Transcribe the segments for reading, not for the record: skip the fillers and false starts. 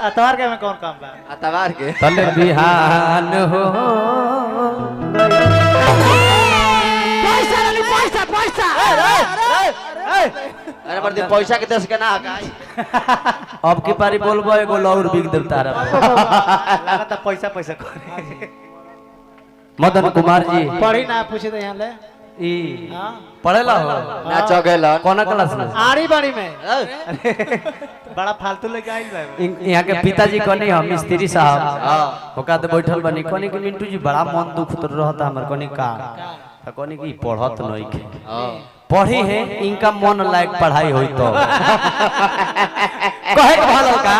अतवार के में कौन काम बा? अतवार के तले बिहान हो पैसा अरे पर पैसा के दस के ना का अब की पारी बोलबो एगो लौर बिग देवता रे लागत पैसा पैसा करे। मदन कुमार जी पढ़ी ना पूछे तो यहाँ ले ई हां पढ़ेला हो ना चगेला कौन क्लास में? आड़ी बाड़ी में बड़ा फालतू लेके आइल बा। यहाँ के पिताजी कनी हम मिस्त्री साहब होका तो बैठल बनी कनी कि मिंटू जी बड़ा मन दुख तो रहता हमर कनी का तो कनी की पढ़त नहीं के पढ़ी है इनका मन लायक पढ़ाई होई तो कहे के भालो का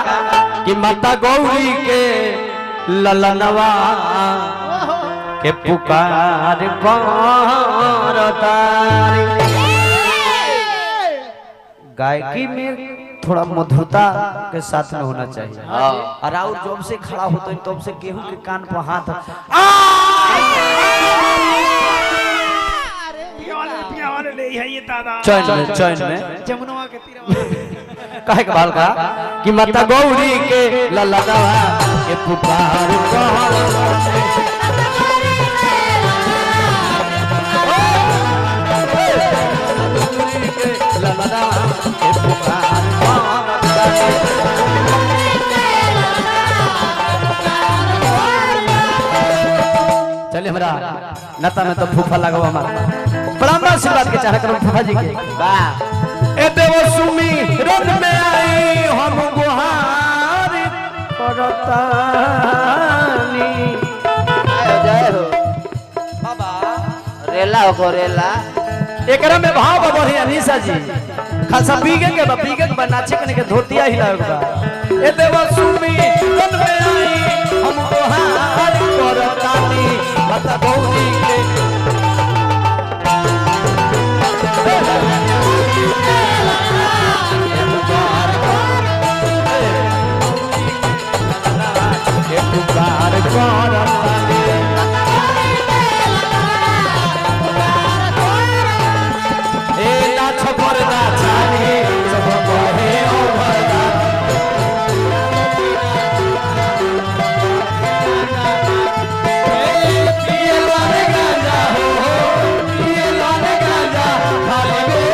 कि माता गौरी के ललनवा के पुकार करतारी। गायकी में थोड़ा मधुरता के साथ में होना चाहिए और और जब से खड़ा होता है तब से गेहूं के कान पर हाथ चैन में जमुनवा के तीर कहे के बाल का कि माता गौरी के ललनवा के पुकार करतारी। चलिए हमरा नता में तो फूफा लगवा हमारा बड़ा आशीर्वाद के चाह करो फूफा जी के वाह ए देव सुमी रन में आई हम गुहार करतानी। जय हो बाबा रेला हो रेला एकरा में भाव बा बढ़िया निशा जी खासा बीगे के बा नाचे कने के धोतिया हिलावे बा ए देवा सुमी रन में आई हम तोहार करतानी माता गौरी के पुकार करतानी। ए नाच पर नाचानी सब बहे ओ भला ए पिए लाने गांजा हो पिए लाने गांजा खाली गो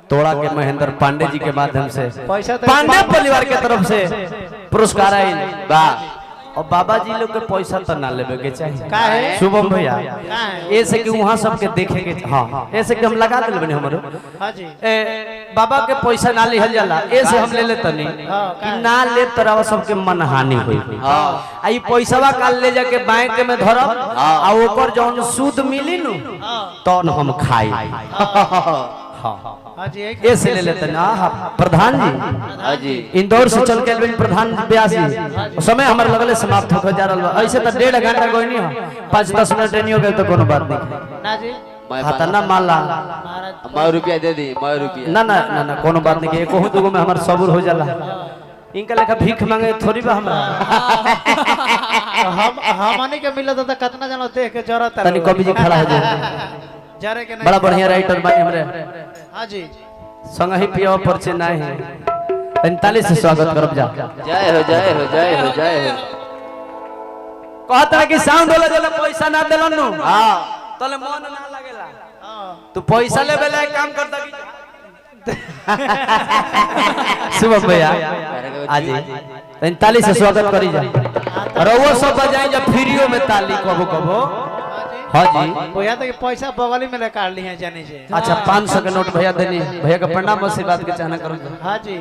तोड़ा के महेंद्र पांडे जी के माध्यम से पांडे परिवार के तरफ से पुरस्कार आयल बा और बाबा जी लोग के पैसा तो ना लेवे के चाहिए का है शुभम भैया ऐसे कि वहां सबके देखे के हां ऐसे कि हम लगा देल बने हमरो हां जी बाबा के पैसा ना लिहल जाला ऐसे हम ले लेतनी कि ना ले तरह सबके मन हानि होई आ ई पैसावा काल ले जाके बैंक में धरब आ ओकर जौन सूद मिली नु तौन हम खाई हां जी ऐसे ले लेते ना प्रधान जी हां जी इंदौर से चल के अलविन प्रधान व्यास जी समय हमारे लगले समाप्त हो जा रहा ऐसे तो 1.5 घंटा कोई नहीं हो 5-10 मिनट नहीं हो गए तो कोनो बात नहीं ना जी हां ना माला मैं रुपया दे दी मैं रुपया ना ना ना ना कोनो बात नहीं के कहूं दुगो में हमार सब्र हो जाला इनका लेखा भीख मांगे थोड़ी बा हमरा हम हमनी के मिलत त कितना जनो देख के जरूरत तनी कवि जी खड़ा हो जाए जरे के नहीं बड़ा बढ़िया राइटर बानी हमरे हां जी संग ही पियो परचे नहीं है 45 से स्वागत करब जा जय हो जय हो जय हो जय हो कहता कि साउंड वाला जला पैसा ना देलन नु हां तले मन ना लागेला हां तू पैसा लेबे ला काम करता कि शुभ भैया आज 45 से स्वागत करी जा और वो सब बजाई जब फ्रीओ में ताली कबो कबो हाँ जी भैया तो पैसा बगली में काट ली है जाने से। अच्छा 500 के नोट भैया देनी भैया का प्रणाम आशीर्वाद के चाहना करो। हाँ जी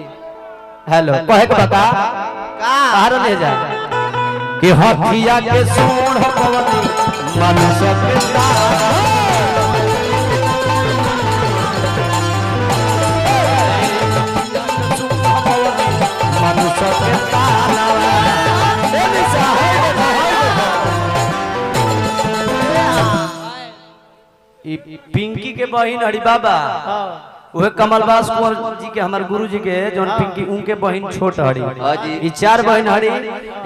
हेलो कहे के बता बाहर ले जा कि हथिया के सूंड पवनी मनुष्य के मनुष्य के पिंकी के बहिन हरि बाबा वह कमलबास कुंवर जी के हमारे गुरु जी के जौन पिंकी उनके बहिन छोट हरी ई 4 बहिन हरी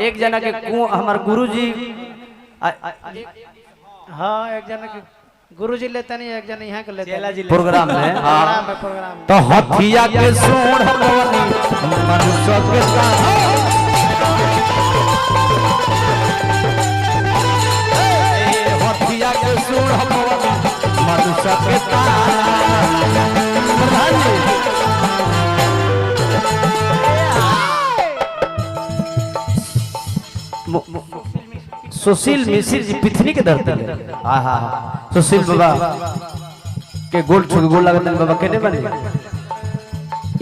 एक जना के हमारे गुरु जी हाँ एक जना के गुरु जी लेते नहीं एक जना यहाँ के लेते प्रोग्राम में प्रोग्राम तो हथिया के सूंड पवनी मनुष्य के हथिया के सूंड पवनी मनुष्य के सुशील मिश्र जी पिथनी के धरते सुशील बाबा के गोल छुके गोल लगते बाबा केने बने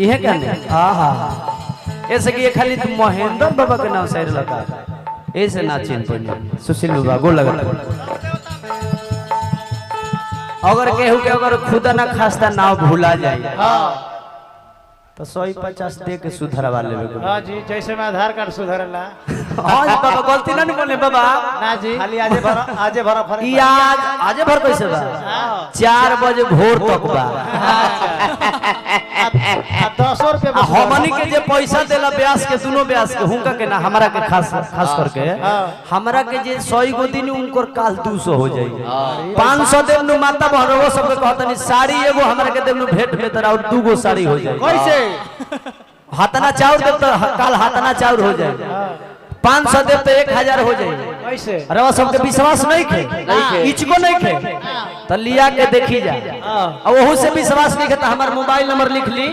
इहे कहने ऐसे कि ये खाली महेंद्र बाबा के नाम से लगा ऐसे ना चिन्ह पड़े सुशील बाबा गोल लगते अगर केहू के अगर खुदा ना खास्ता नाव भूला जाए तो 150 दे के सुधरवा लेबे। हाँ जी जैसे मैं आधार कार्ड सुधरला। हाँ बाबा गलती ना बोले बाबा ना जी खाली आजे भरा फर्क ई आजे भर कैसे बा 4 बजे भोर तक बा 10 रुपए हमनी के जे पैसा देला ब्यास के दोनों ब्यास के हुनका के ना हमरा के खास करके हमरा के जे 100 गो दिन उनकर काल 200 हो जाई 500 देव नु माता बहनवा सब के कहतनी साड़ी एगो हमरा के देव नु भेंट में तरा और 2 गो साड़ी हो जाई कैसे हाथना चाउर देव तो काल हाथना चाउर हो जाए 500 देव तो 1000 हो जाए कैसे अरे वो सबके विश्वास नहीं खे इचको नहीं खे तो लिया के देखी जा और वहू से विश्वास नहीं खे तो हमार मोबाइल नंबर लिख ली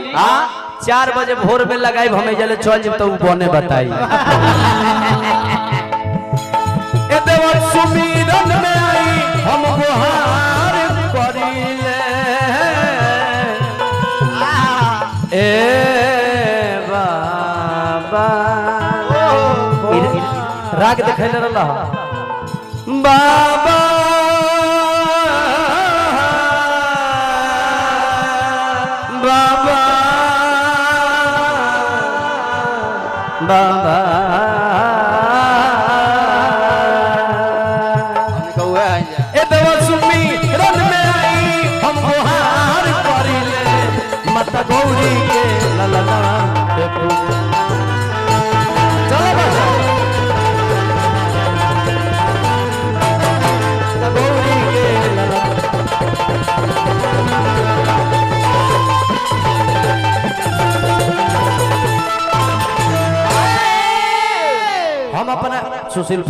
4 बजे भोर में लगाई हमें जले चल जब तो बने बताई ए देवर सुमिरन में आई हम गुहार करिले ए बाबा राग दिखाई रहा बाबा बाबा बाबा ए देवर सुमिरन में आई हम गुहार करिले माता गौरी के ललना हम अपना सुशील